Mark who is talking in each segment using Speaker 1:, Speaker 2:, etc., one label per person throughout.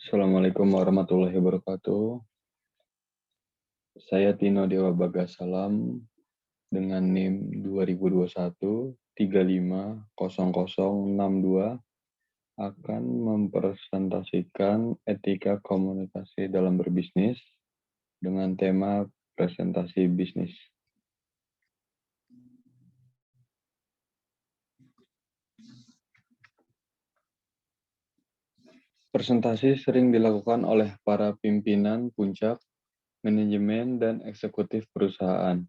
Speaker 1: Assalamualaikum warahmatullahi wabarakatuh. Saya Tino Dewa Bagasalam dengan NIM 2021 350062 akan mempresentasikan etika komunikasi dalam berbisnis dengan tema presentasi bisnis. Presentasi sering dilakukan oleh para pimpinan puncak, manajemen, dan eksekutif perusahaan.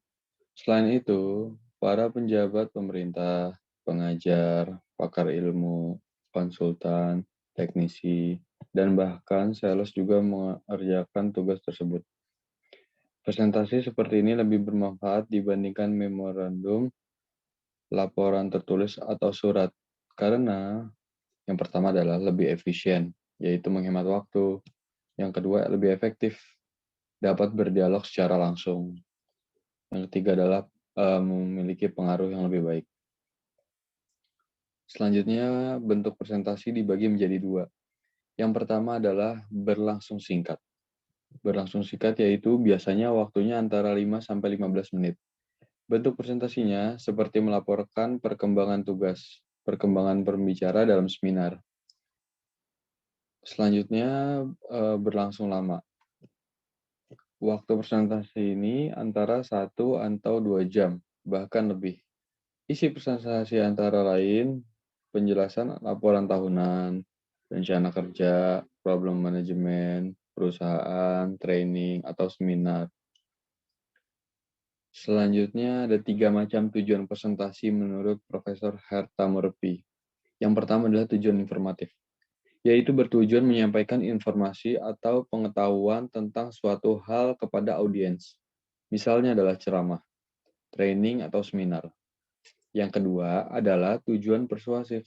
Speaker 1: Selain itu, para penjabat pemerintah, pengajar, pakar ilmu, konsultan, teknisi, dan bahkan sales juga mengerjakan tugas tersebut. Presentasi seperti ini lebih bermanfaat dibandingkan memorandum, laporan tertulis, atau surat, karena yang pertama adalah lebih efisien, yaitu menghemat waktu. Yang kedua, lebih efektif, dapat berdialog secara langsung. Yang ketiga adalah memiliki pengaruh yang lebih baik. Selanjutnya, bentuk presentasi dibagi menjadi dua. Yang pertama adalah berlangsung singkat. Berlangsung singkat yaitu biasanya waktunya antara 5-15 menit. Bentuk presentasinya seperti melaporkan perkembangan tugas, perkembangan pembicara dalam seminar. Selanjutnya, berlangsung lama. Waktu presentasi ini antara 1 atau 2 jam, bahkan lebih. Isi presentasi antara lain penjelasan laporan tahunan, rencana kerja, problem manajemen, perusahaan, training, atau seminar. Selanjutnya ada 3 macam tujuan presentasi menurut Profesor Herta Murphy. Yang pertama adalah tujuan informatif, yaitu bertujuan menyampaikan informasi atau pengetahuan tentang suatu hal kepada audiens. Misalnya adalah ceramah, training, atau seminar. Yang kedua adalah tujuan persuasif,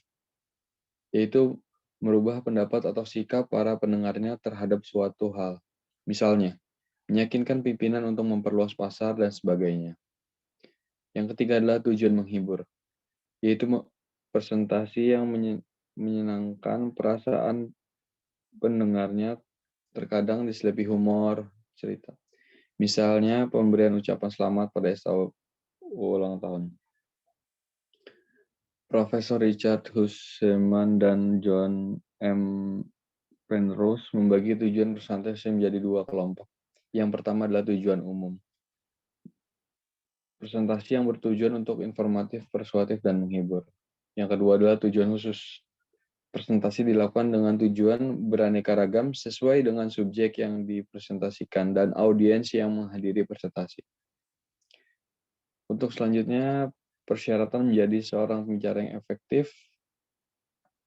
Speaker 1: yaitu merubah pendapat atau sikap para pendengarnya terhadap suatu hal. Misalnya, meyakinkan pimpinan untuk memperluas pasar dan sebagainya. Yang ketiga adalah tujuan menghibur, yaitu presentasi yang menyenangkan perasaan pendengarnya, terkadang diselipi humor, cerita. Misalnya, pemberian ucapan selamat pada ulang tahun. Profesor Richard Husserman dan John M. Penrose membagi tujuan presentasi menjadi 2 kelompok. Yang pertama adalah tujuan umum. Presentasi yang bertujuan untuk informatif, persuasif, dan menghibur. Yang kedua adalah tujuan khusus. Presentasi dilakukan dengan tujuan beraneka ragam sesuai dengan subjek yang dipresentasikan dan audiens yang menghadiri presentasi. Untuk selanjutnya, persyaratan menjadi seorang pembicara yang efektif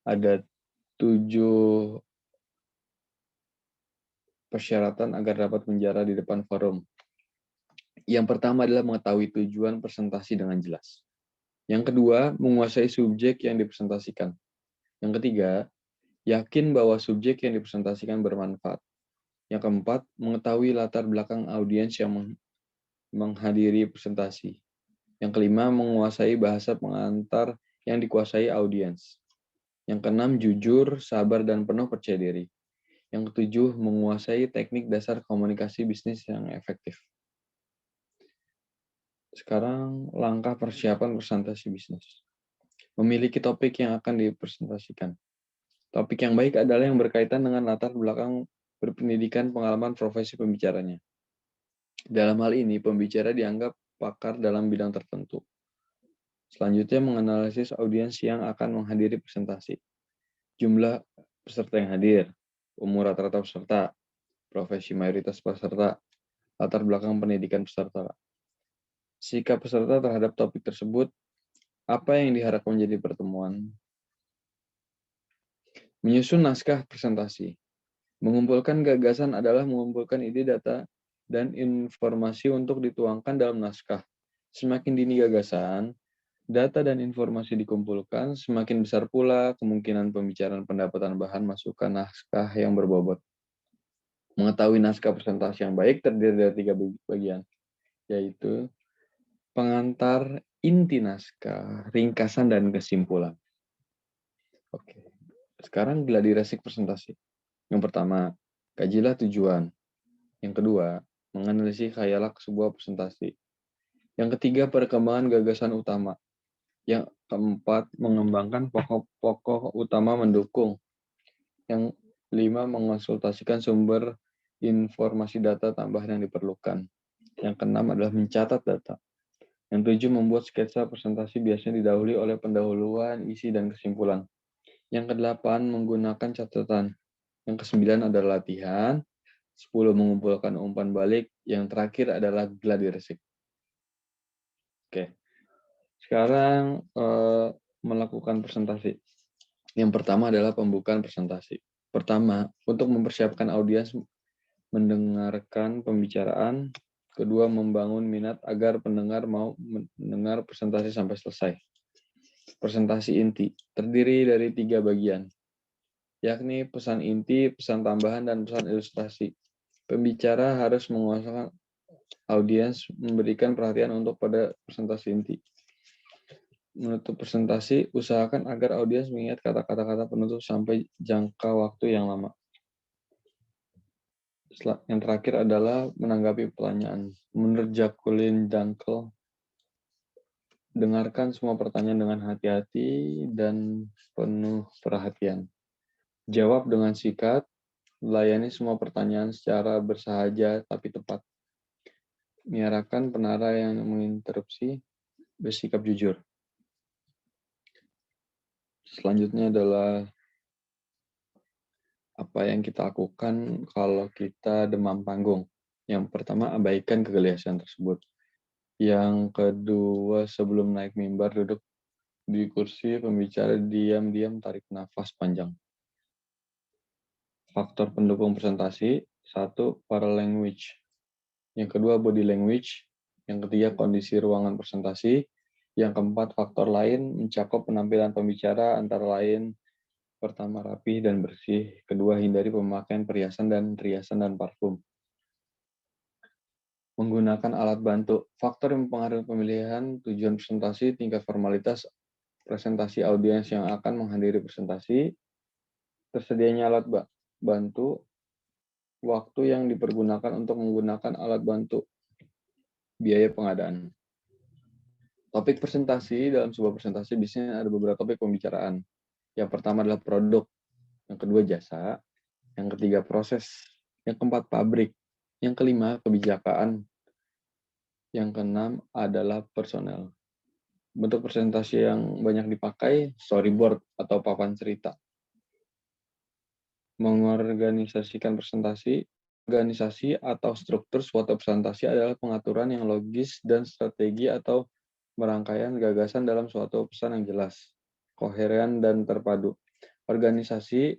Speaker 1: ada 7 persyaratan agar dapat menjara di depan forum. Yang pertama adalah mengetahui tujuan presentasi dengan jelas. Yang kedua, menguasai subjek yang dipresentasikan. Yang ketiga, yakin bahwa subjek yang dipresentasikan bermanfaat. Yang keempat, mengetahui latar belakang audiens yang menghadiri presentasi. Yang kelima, menguasai bahasa pengantar yang dikuasai audiens. Yang keenam, jujur, sabar, dan penuh percaya diri. Yang ketujuh, menguasai teknik dasar komunikasi bisnis yang efektif. Sekarang, langkah persiapan presentasi bisnis. Memiliki topik yang akan dipresentasikan. Topik yang baik adalah yang berkaitan dengan latar belakang berpendidikan, pengalaman, profesi pembicaranya. Dalam hal ini, pembicara dianggap pakar dalam bidang tertentu. Selanjutnya, menganalisis audiens yang akan menghadiri presentasi. Jumlah peserta yang hadir, umur rata-rata peserta, profesi mayoritas peserta, latar belakang pendidikan peserta, sikap peserta terhadap topik tersebut, apa yang diharapkan menjadi pertemuan. Menyusun naskah presentasi. Mengumpulkan gagasan adalah mengumpulkan ide, data, dan informasi untuk dituangkan dalam naskah. Semakin dini gagasan, data dan informasi dikumpulkan, semakin besar pula kemungkinan pembicaraan pendapatan bahan masukan naskah yang berbobot. Mengetahui naskah presentasi yang baik terdiri dari 3 bagian, yaitu pengantar, inti naskah, ringkasan, dan kesimpulan. Oke, sekarang gladi resik presentasi. Yang pertama, kajilah tujuan. Yang kedua, menganalisis khayalak sebuah presentasi. Yang ketiga, perkembangan gagasan utama. Yang keempat, mengembangkan pokok-pokok utama mendukung. Yang lima, mengonsultasikan sumber informasi data tambahan yang diperlukan. Yang keenam adalah mencatat data. Yang tujuh, membuat sketsa presentasi biasanya didahului oleh pendahuluan, isi, dan kesimpulan. Yang kedelapan, menggunakan catatan. Yang kesembilan adalah latihan. 10, mengumpulkan umpan balik. Yang terakhir adalah gladi resik. Oke. Sekarang melakukan presentasi. Yang pertama adalah pembukaan presentasi. Pertama, untuk mempersiapkan audiens mendengarkan pembicaraan. Kedua, membangun minat agar pendengar mau mendengar presentasi sampai selesai. Presentasi inti terdiri dari 3 bagian, yakni pesan inti, pesan tambahan, dan pesan ilustrasi. Pembicara harus menguasakan audiens memberikan perhatian untuk pada presentasi inti. Menutup presentasi, usahakan agar audiens mengingat kata-kata penutup sampai jangka waktu yang lama. Yang terakhir adalah menanggapi pertanyaan. Menurut Jacqueline Dunkel, dengarkan semua pertanyaan dengan hati-hati dan penuh perhatian. Jawab dengan sikat, layani semua pertanyaan secara bersahaja tapi tepat. Miarakan penara yang menginterupsi, bersikap jujur. Selanjutnya adalah apa yang kita lakukan kalau kita demam panggung. Yang pertama, abaikan kegelisahan tersebut. Yang kedua, sebelum naik mimbar, duduk di kursi pembicara, diam-diam tarik nafas panjang. Faktor pendukung presentasi, 1, paralanguage. Yang kedua, body language. Yang ketiga, kondisi ruangan presentasi. Yang keempat, faktor lain mencakup penampilan pembicara, antara lain pertama, rapih dan bersih. Kedua, hindari pemakaian perhiasan dan riasan dan parfum. Menggunakan alat bantu. Faktor yang mempengaruhi pemilihan tujuan presentasi, tingkat formalitas presentasi audiens yang akan menghadiri presentasi, tersedianya alat bantu, waktu yang dipergunakan untuk menggunakan alat bantu, biaya pengadaan. Topik presentasi, dalam sebuah presentasi biasanya ada beberapa topik pembicaraan. Yang pertama adalah produk, yang kedua jasa, yang ketiga proses, yang keempat pabrik, yang kelima kebijakan, yang keenam adalah personel. Bentuk presentasi yang banyak dipakai, storyboard atau papan cerita. Mengorganisasikan presentasi, organisasi atau struktur suatu presentasi adalah pengaturan yang logis dan strategi atau merangkaian gagasan dalam suatu pesan yang jelas, koheren, dan terpadu. Organisasi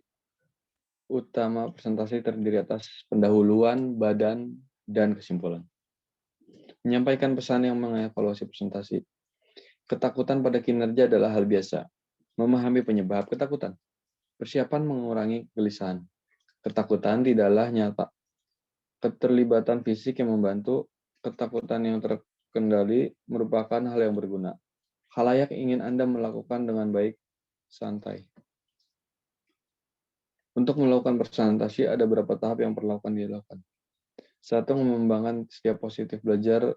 Speaker 1: utama presentasi terdiri atas pendahuluan, badan, dan kesimpulan. Menyampaikan pesan yang mengevaluasi presentasi. Ketakutan pada kinerja adalah hal biasa. Memahami penyebab ketakutan. Persiapan mengurangi kegelisahan. Ketakutan tidaklah nyata. Keterlibatan fisik yang membantu. Ketakutan yang terkendali merupakan hal yang berguna. Khalayak ingin Anda melakukan dengan baik, santai. Untuk melakukan presentasi, ada beberapa tahap yang perlu dilakukan. 1. Mengembangkan setiap positif belajar,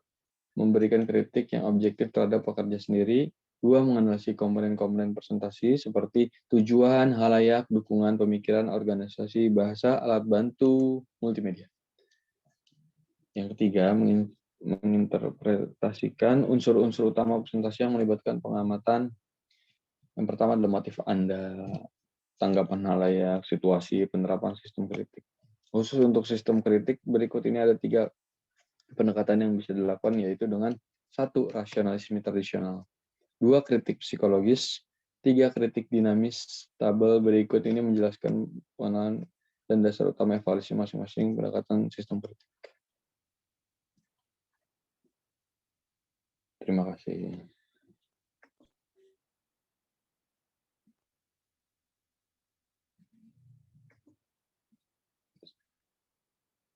Speaker 1: memberikan kritik yang objektif terhadap pekerja sendiri. 2. Menganalisis komponen-komponen presentasi seperti tujuan, khalayak, dukungan, pemikiran, organisasi, bahasa, alat bantu, multimedia. Yang ketiga, menginterpretasikan unsur-unsur utama presentasi yang melibatkan pengamatan. Yang pertama adalah motif Anda, tanggapan khalayak, situasi, penerapan sistem kritik. Khusus untuk sistem kritik, berikut ini ada 3 pendekatan yang bisa dilakukan, yaitu dengan 1. Rasionalisme tradisional, 2. Kritik psikologis, 3. Kritik dinamis. Tabel berikut ini menjelaskan kewenangan dan dasar utama evaluasi masing-masing pendekatan sistem kritik. Terima kasih.